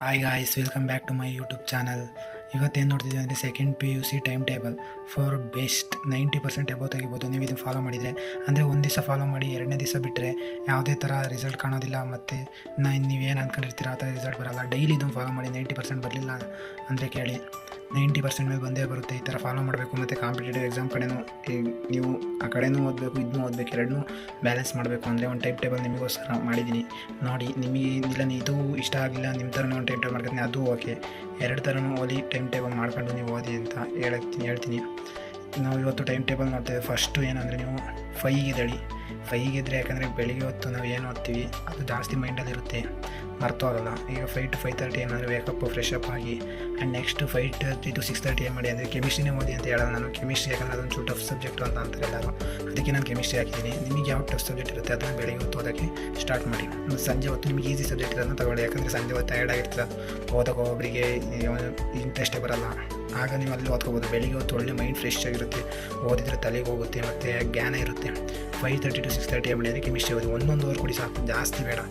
Hi guys, welcome back to my YouTube channel. ಇವತ್ತೇನು ನೋಡ್ತಿದ್ದೀವಿ ಅಂದರೆ second PUC time table for best 90% ಎಬೋ ತೆಗಿಬೋದು ನೀವು ಇದನ್ನು ಫಾಲೋ ಮಾಡಿದರೆ. ಅಂದರೆ ಒಂದು ದಿವಸ ಫಾಲೋ ಮಾಡಿ ಎರಡನೇ ದಿವಸ ಬಿಟ್ಟರೆ ಯಾವುದೇ ಥರ ರಿಸಲ್ಟ್ ಕಾಣೋದಿಲ್ಲ. ಮತ್ತು ನೀವೇನು ಅಂದ್ಕೊಂಡಿರ್ತೀರ ಆ ಥರ ರಿಸಲ್ಟ್ ಬರೋಲ್ಲ. ಡೈಲಿ ಇದನ್ನು ಫಾಲೋ ಮಾಡಿ 90% ಬರಲಿಲ್ಲ ಅಂದರೆ ಕೇಳಿ 90% ಮೇಲೆ ಬಂದೇ ಬರುತ್ತೆ. ಈ ಥರ ಫಾಲೋ ಮಾಡಬೇಕು. ಮತ್ತು ಕಾಂಪಿಟೇಟಿವ್ ಎಕ್ಸಾಮ್ ಕಡೆನೂ ನೀವು ಆ ಕಡೆನೂ ಓದಬೇಕು, ಇದನ್ನೂ ಓದಬೇಕು, ಎರಡನ್ನೂ ಬ್ಯಾಲೆನ್ಸ್ ಮಾಡಬೇಕು. ಅಂದರೆ ಒಂದು ಟೈಮ್ ಟೇಬಲ್ ನಿಮಗೋಸ್ಕರ ಮಾಡಿದ್ದೀನಿ ನೋಡಿ. ನಿಮಗೆ ಇಲ್ಲ ಇದು ಇಷ್ಟ ಆಗಲಿಲ್ಲ, ನಿಮ್ಮ ಥರನೂ ಒಂದು ಟೈಮ್ ಟೇಬಲ್ ಮಾಡ್ಕೊತೀನಿ, ಅದು ಓಕೆ. ಎರಡು ಥರನೂ ಓದಿ ಟೈಮ್ ಟೇಬಲ್ ಮಾಡ್ಕೊಂಡು ನೀವು ಓದಿ ಅಂತ ಹೇಳ್ತೀನಿ. ನಾವು ಇವತ್ತು ಟೈಮ್ ಟೇಬಲ್ ನೋಡ್ತೇವೆ. ಫಸ್ಟು ಏನಂದರೆ ನೀವು 5ಗೆ ಎದ್ದೇಳಿ. 5ಗೆ ಎದ್ದರೆ ಯಾಕಂದರೆ ಬೆಳಿಗ್ಗೆ ಹೊತ್ತು ನಾವು ಏನು ಓದ್ತೀವಿ ಅದು ಜಾಸ್ತಿ ಮೈಂಡಲ್ಲಿರುತ್ತೆ, ಮರ್ತೋಗಲ್ಲ. ಈಗ 5 to 5:30 ಏನಂದರೆ ವೇಕಪ್ ಫ್ರೆಶ್ ಅಪ್ ಆಗಿ. ಆ್ಯಂಡ್ ನೆಕ್ಸ್ಟ್ 5:30 to 6:30 ಏನು ಮಾಡಿ ಅಂದರೆ ಕೆಮಿಸ್ಟ್ರಿನೇ ಓದಿ ಅಂತ ಹೇಳೋದು ನಾನು. ಕೆಮಿಸ್ಟ್ರಿ ಯಾಕಂದರೆ ಅದೊಂದು ಚೂರು ಟಫ್ ಸಬ್ಜೆಕ್ಟು ಅಂತ ಅಂತಾರೆ ಎಲ್ಲರೂ, ಅದಕ್ಕೆ ನಾನು ಕೆಮಿಸ್ಟ್ರಿ ಹಾಕಿದ್ದೀನಿ. ನಿಮಗೆ ಯಾವ ಟಫ್ ಸಬ್ಜೆಕ್ಟ್ ಇರುತ್ತೆ ಅದನ್ನು ಬೆಳಿಗ್ಗೆ ಹೊತ್ತು ಓದೋಕ್ಕೆ ಸ್ಟಾರ್ಟ್ ಮಾಡಿ. ಸಂಜೆ ಹೊತ್ತು ನಿಮಗೆ ಈಸಿ ಸಬ್ಜೆಕ್ಟ್ ಇರೋದನ್ನ ತಗೊಳ್ಳಿ. ಯಾಕಂದರೆ ಸಂಜೆ ಹೊತ್ತು ಟಯರ್ಡ್ ಆಗಿರ್ತದೆ, ಓದೋಕೆ ಒಬ್ಬರಿಗೆ ಇಂಟ್ರೆಸ್ಟೇ ಬರೋಲ್ಲ. ಆಗ ನೀವು ಅಲ್ಲಿ ಓದ್ಕೋಬೋದು. ಬೆಳಿಗ್ಗೆ ಹೊತ್ತು ಒಳ್ಳೆ ಮೈಂಡ್ ಫ್ರೆಶ್ ಆಗಿರುತ್ತೆ, ಓದಿದರೆ ತಲೆಗೆ ಹೋಗುತ್ತೆ ಮತ್ತು ಜ್ಞಾನ ಇರುತ್ತೆ. 5:30 to 6:30 ಮಾಡಿದರೆ ಕೆಮಿಸ್ಟ್ರಿ ಓದಿ. 1 ಅವರ್ ಕೊಡಿ ಸಾಕು, ಜಾಸ್ತಿ ಬೇಡ.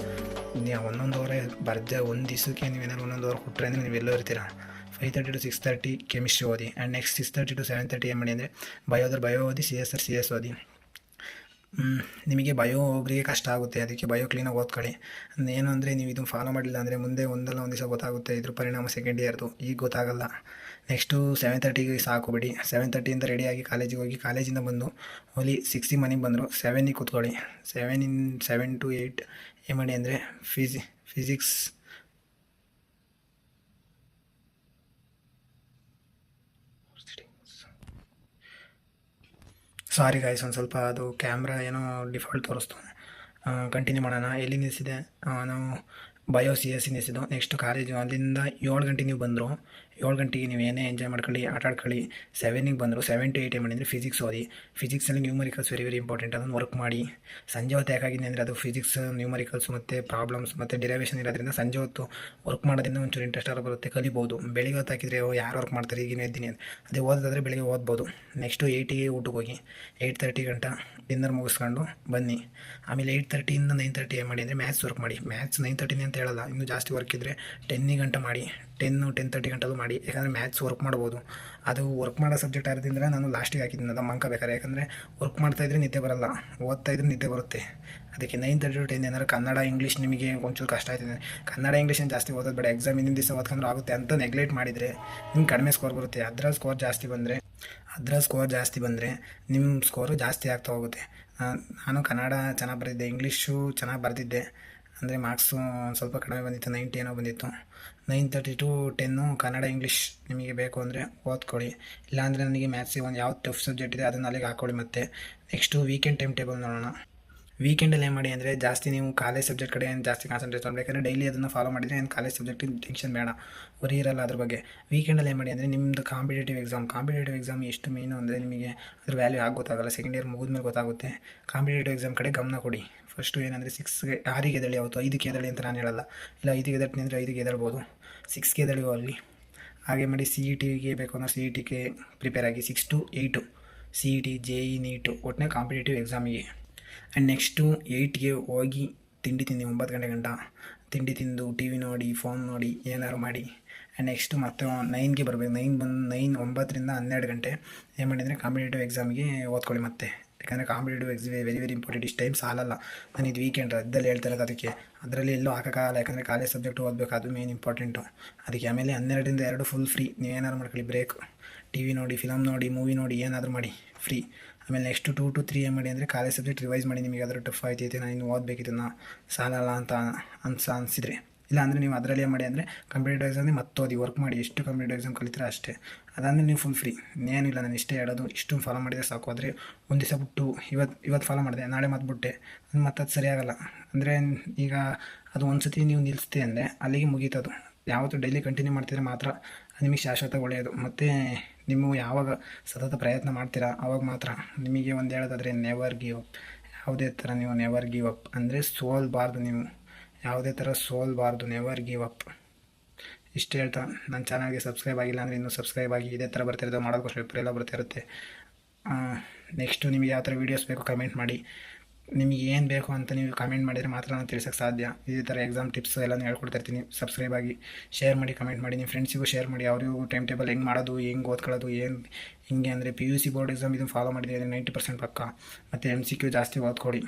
ನೀವು 1 ಅವರೇ ಬರ್ದೆ ಒಂದು ದಿವಸಕ್ಕೆ ನೀವೇನಾದ್ರು 1 ಅವರ್ ಕೊಟ್ಟರೆ ಅಂದರೆ ನೀವು ಎಲ್ಲೋ ಇರ್ತೀರ. 5:30 to 6:30 ಕೆಮಿಸ್ಟ್ರಿ ಓದಿ. ಆ್ಯಂಡ್ ನೆಕ್ಸ್ಟ್ 6:30 to 7:30 ಏನು ಮಾಡಿ ಅಂದರೆ ಬಯೋ ಓದಿ, CS ಓದಿ. ನಿಮಗೆ ಬಯೋ ಒಬ್ಬರಿಗೆ ಕಷ್ಟ ಆಗುತ್ತೆ, ಅದಕ್ಕೆ ಬಯೋ ಕ್ಲೀನಾಗಿ ಓದ್ಕೊಳ್ಳಿ. ಏನು ಅಂದರೆ ನೀವು ಇದನ್ನು ಫಾಲೋ ಮಾಡಿಲ್ಲ ಅಂದರೆ ಮುಂದೆ ಒಂದಲ್ಲ ಒಂದು ದಿವಸ ಗೊತ್ತಾಗುತ್ತೆ ಇದ್ರ ಪರಿಣಾಮ ಸೆಕೆಂಡ್ ಇಯರ್ದು. ಈಗ ಗೊತ್ತಾಗಲ್ಲ. ನೆಕ್ಸ್ಟು 7:30ಗೆ ಸಾಕು 7:30 ರೆಡಿಯಾಗಿ ಕಾಲೇಜಿಗೆ ಹೋಗಿ, ಕಾಲೇಜಿಂದ ಬಂದು ಓಲಿ 6ಗೆ ಮನೆಗೆ ಬಂದರು 7ಗೆ ಕೂತ್ಕೊಳ್ಳಿ. 7 to 8 ಏನು ಮಾಡಿ ಅಂದರೆ ಫಿಸಿಕ್ಸ್ ಸಾರಿ ಗಾಯ್ಸ್, ಒಂದು ಸ್ವಲ್ಪ ಅದು ಕ್ಯಾಮ್ರಾ ಏನೋ ಡಿಫಾಲ್ಟ್ ತೋರಿಸ್ತು. ಕಂಟಿನ್ಯೂ ಮಾಡೋಣ. ಎಲ್ಲಿ ನಿಲ್ಲಿಸಿದೆ ನಾವು? ಬಯೋ CS ನಿಲ್ಲಿಸಿದ್ದು. Next college. ಅಲ್ಲಿಂದ 7 ಗಂಟೆಗೆ ನೀವು ಬಂದರು. 7 ಗಂಟೆಗೆ ನೀವು ಏನೇ ಎಂಜಾಯ್ ಮಾಡ್ಕೊಳ್ಳಿ, ಆಟ ಆಡ್ಕೊಳ್ಳಿ. 7ಗೆ ಬಂದರು. 7 to 8 ಏನು ಮಾಡಿದರೆ ಫಿಸಿಕ್ಸ್ ಓದಿ. ಫಿಸಿಕ್ಸಲ್ಲಿ ನ್ಯೂಮರಿಕಲ್ಸ್ ವೆರಿ ಇಂಪಾರ್ಟೆಂಟ್, ಅದನ್ನು ವರ್ಕ್ ಮಾಡಿ. ಸಂಜೆ ಹೊತ್ತು ಯಾಕಾಗಿದೆ ಅಂದರೆ ಅದು ಫಿಸಿಕ್ಸ್, ನ್ಯೂಮರಿಕಲ್ಸ್ ಮತ್ತು ಪ್ರಾಬ್ಲಮ್ಸ್ ಮತ್ತು ಡಿರೈವೇಷನ್ ಇರೋದ್ರಿಂದ ಸಂಜೆ ಹೊತ್ತು ವರ್ಕ್ ಮಾಡೋದ್ರಿಂದ ಒಂಚೂರು ಇಂಟ್ರೆಸ್ಟ್ ಆಗಿ ಬರುತ್ತೆ, ಕಲಿಬೋದು. ಬೆಳಿಗ್ಗೆ ಹೊತ್ತು ಹಾಕಿದರೆ ಯಾರು ವರ್ಕ್ ಮಾಡ್ತಾರೆ, ಈಗಿನ ಇದ್ದೀನಿ ಅದೇ ಓದೋದಾದರೆ ಬೆಳಿಗ್ಗೆ ಓದ್ಬೋದು. ನೆಕ್ಸ್ಟು 8ಗೆ ಊಟಕ್ಕೆ ಹೋಗಿ. 8:30 ಗಂಟ ಡಿನ್ನರ್ ಮುಗಿಸ್ಕೊಂಡು ಬನ್ನಿ. ಆಮೇಲೆ 8:30 ಇಂದ 9:30 ಏನು ಮಾಡಿ ಅಂದರೆ ಮ್ಯಾಥ್ಸ್ ವರ್ಕ್ ಮಾಡಿ. ಮ್ಯಾಥ್ಸ್ 9:30 ಅಂತ ಹೇಳಲ್ಲ, ಇನ್ನೂ ಜಾಸ್ತಿ ವರ್ಕ್ ಇದ್ದರೆ 10 ಗಂಟೆ ಮಾಡಿ. 10:30 ಗಂಟಲು ಮಾಡಿ. ಯಾಕಂದರೆ ಮ್ಯಾಥ್ಸ್ ವರ್ಕ್ ಮಾಡ್ಬೋದು. ಅದು ವರ್ಕ್ ಮಾಡೋ ಸಬ್ಜೆಕ್ಟ್ ಆಗಿದ್ದರಿಂದ ನಾನು ಲಾಸ್ಟಿಗೆ ಹಾಕಿದ್ದೀನಿ, ಅದು ಮಂಕಬೇಕಾರೆ. ಯಾಕಂದರೆ ವರ್ಕ್ ಮಾಡ್ತಾಯಿದ್ರೆ ನಿದ್ದೆ ಬರೋಲ್ಲ, ಓದ್ತಾಯಿದ್ರೆ ನಿದ್ದೆ ಬರುತ್ತೆ. ಅದಕ್ಕೆ 9:30 to 10 ಏನಾದ್ರು ಕನ್ನಡ ಇಂಗ್ಲೀಷ್ ನಿಮಗೆ ಒಂಚೂರು ಕಷ್ಟ ಆಯ್ತಿದೆ, ಕನ್ನಡ ಇಂಗ್ಲೀಷನ್ನು ಜಾಸ್ತಿ ಓದೋದು ಬೇಡ. ಎಕ್ಸಾಮ್ ಹಿಂದಿನ ದಿವಸ ಓದ್ಕೊಂಡ್ರೆ ಆಗುತ್ತೆ ಅಂತ ನೆಗ್ಲೆಕ್ಟ್ ಮಾಡಿದರೆ ನಿಮ್ಗೆ ಕಡಿಮೆ ಸ್ಕೋರ್ ಬರುತ್ತೆ. ಅದರ ಸ್ಕೋರ್ ಜಾಸ್ತಿ ಬಂದರೆ ನಿಮ್ಮ ಸ್ಕೋರು ಜಾಸ್ತಿ ಆಗ್ತಾ ಹೋಗುತ್ತೆ. ನಾನು ಕನ್ನಡ ಚೆನ್ನಾಗಿ ಬರೆದಿದ್ದೆ, ಇಂಗ್ಲೀಷು ಚೆನ್ನಾಗಿ ಬರೆದಿದ್ದೆ. ಅಂದರೆ ಮಾರ್ಕ್ಸು ಒಂದು ಸ್ವಲ್ಪ ಕಡಿಮೆ ಬಂದಿತ್ತು, 90 ಏನೋ ಬಂದಿತ್ತು. 9:30 to 10 ಕನ್ನಡ ಇಂಗ್ಲೀಷ್ ನಿಮಗೆ ಬೇಕು ಅಂದರೆ ಓದ್ಕೊಳ್ಳಿ. ಇಲ್ಲಾಂದರೆ ನನಗೆ ಮ್ಯಾಥ್ಸಿಗೆ ಒಂದು ಯಾವ ಟಫ್ ಸಬ್ಜೆಕ್ಟ್ ಇದೆ ಅದನ್ನು ಅಲ್ಲಿಗೆ ಹಾಕ್ಕೊಳ್ಳಿ. ಮತ್ತು ನೆಕ್ಸ್ಟು ವೀಕೆಂಡ್ ಟೈಮ್ ಟೇಬಲ್ ನೋಡೋಣ. ವೀಕೆಂಡಲ್ಲಿ ಏನು ಮಾಡಿ ಅಂದರೆ ಜಾಸ್ತಿ ನೀವು ಕಾಲೇಜ್ ಸಬ್ಜೆಕ್ಟ್ ಕಡೆ ಏನು ಜಾಸ್ತಿ ಕಾನ್ಸಂಟ್ರೇಟ್ ಮಾಡಬೇಕು. ಯಾಕಂದರೆ ಡೈಲಿ ಅದನ್ನು ಫಾಲೋ ಮಾಡಿದರೆ ಏನು ಕಾಲೇಜ್ ಸಬ್ಜೆಕ್ಟಿಗೆ ಟೆನ್ಷನ್ ಬೇಡ, ವರಿ ಇರಲ್ಲ ಅದ್ರ ಬಗ್ಗೆ. ವೀಕೆಂಡಲ್ಲಿ ಏನು ಮಾಡಿ ಅಂದರೆ ನಿಮ್ಮದು ಕಾಂಪಿಟೇಟಿವ್ ಎಕ್ಸಾಮ್ ಎಷ್ಟು ಮೇನು ಅಂದರೆ ನಿಮಗೆ ಅದ್ರ ವ್ಯಾಲ್ಯೂ ಆಗಿ ಗೊತ್ತಾಗಲ್ಲ, ಸೆಕೆಂಡ್ ಇಯರ್ ಮುಗಿದ್ಮೇಲೆ ಗೊತ್ತಾಗುತ್ತೆ. ಕಾಂಪಿಟೇಟಿವ್ ಎಕ್ಸಾಮ್ ಕಡೆ ಗಮನ ಕೊಡಿ. ಫಸ್ಟು ಏನಂದರೆ 6ಗೆ ಎದ್ದೇಳಿ. ಅವತ್ತು 5ಗೆ ಎದ್ದೇಳಿ ಅಂತ ನಾನು ಹೇಳಲ್ಲ, ಇಲ್ಲ 5ಗೆ ಎದ್ದೇಳ್ತೀನಿ ಅಂದರೆ 5ಗೆ ಎದ್ದೇಳ್ಬೋದು. 6ಗೆ ಎದ್ದೇಳಿ ಅಲ್ಲಿ. ಹಾಗೆ ಮಾಡಿ CETಗೆ ಬೇಕು ಅಂದರೆ CETಗೆ ಪ್ರಿಪೇರ್ ಆಗಿ. 6 to 8 CET, JEE, ನೀಟು, ಒಟ್ಟಿನ ಕಾಂಪಿಟೇಟಿವ್ ಎಕ್ಸಾಮಿಗೆ. ಆ್ಯಂಡ್ ನೆಕ್ಸ್ಟು 8ಗೆ ಹೋಗಿ ತಿಂಡಿ ತಿಂದು 9 ಗಂಟೆ ತಿಂಡಿ ತಿಂದು TV ನೋಡಿ, ಫೋನ್ ನೋಡಿ, ಏನಾದ್ರು ಮಾಡಿ. ಆ್ಯಂಡ್ ನೆಕ್ಸ್ಟು ಮತ್ತೆ 9ಗೆ ಬರಬೇಕು. 9ರಿಂದ 12 ಗಂಟೆ ಏನು ಮಾಡಿದರೆ ಕಾಂಪಿಟೇಟಿವ್ ಎಕ್ಸಾಮಿಗೆ ಓದ್ಕೊಳ್ಳಿ ಮತ್ತೆ. ಯಾಕಂದರೆ ಕಾಂಪಿಟೇಟಿವ್ ಎಕ್ಸಾಮ್ ವೆರಿ ಇಂಪಾರ್ಟೆಂಟ್. ಇಷ್ಟು ಟೈಮ್ ಸಾಲಲ್ಲ. ನಾನು ಇದು ವೀಕೆಂಡ್ ರದ್ದಲ್ಲಿ ಹೇಳ್ತಾ ಇರೋದು, ಅದಕ್ಕೆ ಅದರಲ್ಲಿ ಎಲ್ಲೂ ಹಾಕೋಕ್ಕಾಗಲ್ಲ. ಯಾಕಂದರೆ ಕಾಲೇಜ್ ಸಬ್ಜೆಕ್ಟು ಓದಬೇಕು, ಅದು ಮೇನ್ ಇಂಪಾರ್ಟೆಂಟು. ಅದಕ್ಕೆ ಆಮೇಲೆ 12ರಿಂದ 2 ಫುಲ್ ಫ್ರೀ. ನೀವೇನಾದ್ರು ಮಾಡ್ಕೊಳ್ಳಿ, ಬ್ರೇಕ್, TV ನೋಡಿ, ಫಿಲಮ್ ನೋಡಿ, ಮೂವಿ ನೋಡಿ, ಏನಾದರೂ ಮಾಡಿ, ಫ್ರೀ. ಆಮೇಲೆ ನೆಕ್ಸ್ಟು 2 to 3 ಏನು ಮಾಡಿ ಅಂದರೆ ಕಾಲೇಜ್ ಸಬ್ಜೆಕ್ಟ್ ರಿವೈಸ್ ಮಾಡಿ. ನಿಮಗೆ ಅದರ ಟಫ್ ಆಯ್ತೈತೆ, ನಾನು ಇನ್ನು ಓದಬೇಕಿದ್ದನ್ನು ಸಾಲಲ್ಲ ಅಂತ ಅನಿಸಿದರೆ. ಇಲ್ಲ ಅಂದರೆ ನೀವು ಅದರಲ್ಲಿ ಏನು ಮಾಡಿ ಅಂದರೆ ಕಾಂಪಿಟೇಟಿವ್ ಎಕ್ಸಾಮ್ಗೆ ಮತ್ತೆ ಓದಿ, ವರ್ಕ್ ಮಾಡಿ. ಎಷ್ಟು ಕಾಂಪಿಟೇಟಿವ್ ಎಕ್ಸಾಮ್ ಕಲಿತೀರ ಅಷ್ಟೇ. ಅದಾದಮೇಲೆ ನೀವು ಫುಲ್ ಫ್ರೀ. ಏನಿಲ್ಲ, ನಾನು ಇಷ್ಟೇ ಹೇಳೋದು. ಇಷ್ಟು ಫಾಲೋ ಮಾಡಿದರೆ ಸಾಕು. ಆದರೆ ಒಂದು ದಿವಸ ಬಿಟ್ಟು ಇವತ್ತು ಫಾಲೋ ಮಾಡಿದೆ, ನಾಳೆ ಮತ್ತೆ ಬಿಟ್ಟೆ, ಮತ್ತೆ ಅದು ಸರಿಯಾಗಲ್ಲ. ಅಂದರೆ ಈಗ ಅದು ಒಂದು ಸತಿ ನೀವು ನಿಲ್ಲಿಸ್ತೆ ಅಂದರೆ ಅಲ್ಲಿಗೆ ಮುಗೀತದು. ಯಾವತ್ತೂ ಡೈಲಿ ಕಂಟಿನ್ಯೂ ಮಾಡ್ತಿದ್ರೆ ಮಾತ್ರ ನಿಮಗೆ ಶಾಶ್ವತ ಒಳ್ಳೆಯದು. ಮತ್ತು ನೀವು ಯಾವಾಗ ಸತತ ಪ್ರಯತ್ನ ಮಾಡ್ತೀರಾ ಆವಾಗ ಮಾತ್ರ ನಿಮಗೆ ಒಂದು ಹೇಳೋದಾದರೆ ನೆವರ್ ಗಿವ್ ಅಪ್. ಯಾವುದೇ ಥರ ನೀವು ನೆವರ್ ಗಿವ್ ಅಪ್ ಅಂದರೆ ಸೋಲ್ಬಾರ್ದು. ನೀವು ಯಾವುದೇ ಥರ ಸೋಲ್ಬಾರ್ದು, ನೆವರ್ ಗಿವ್ ಅಪ್. ಇಷ್ಟು ಹೇಳ್ತಾ ನನ್ನ ಚಾನಲ್ಗೆ ಸಬ್ಸ್ಕ್ರೈಬ್ ಆಗಿಲ್ಲ ಅಂದರೆ ಇನ್ನೂ ಸಬ್ಸ್ಕ್ರೈಬ್ ಆಗಿ. ಇದೇ ಥರ ಬರ್ತಿರೋದು ಮಾಡೋದಕ್ಕೋಸ್ಕರ ಎಲ್ಲ ಬರ್ತಾ ಇರುತ್ತೆ. ನೆಕ್ಸ್ಟು ನಿಮಗೆ ಯಾವ ಥರ ವೀಡಿಯೋಸ್ ಬೇಕು ಕಮೆಂಟ್ ಮಾಡಿ. ನಿಮಗೆ ಏನು ಬೇಕು ಅಂತ ನೀವು ಕಮೆಂಟ್ ಮಾಡಿದರೆ ಮಾತ್ರ ನಾನು ತಿಳಿಸೋಕ್ಕೆ ಸಾಧ್ಯ. ಇದೇ ಥರ ಎಕ್ಸಾಮ್ ಟಿಪ್ಸ್ ಎಲ್ಲನೂ ಹೇಳ್ಕೊಡ್ತಾ ಇರ್ತೀನಿ. ಸಬ್ಸ್ಕ್ರೈಬ್ ಆಗಿ, ಶೇರ್ ಮಾಡಿ, ಕಮೆಂಟ್ ಮಾಡಿ, ನಿಮ್ಮ ಫ್ರೆಂಡ್ಸಿಗೂ ಶೇರ್ ಮಾಡಿ. ಅವರಿಗೂ ಟೈಮ್ ಟೇಬಲ್ ಹೆಂಗೆ ಮಾಡೋದು, ಹೆಂಗೆ ಓದ್ಕೊಳ್ಳೋದು, ಏನು ಹಿಂಗೆ ಅಂದರೆ PUC ಬೋರ್ಡ್ ಎಕ್ಸಾಮ್ ಇದನ್ನು ಫಾಲೋ ಮಾಡಿದರೆ 90% ಪಕ್ಕ. ಮತ್ತು MCQ ಜಾಸ್ತಿ ಓದ್ಕೊಡಿ.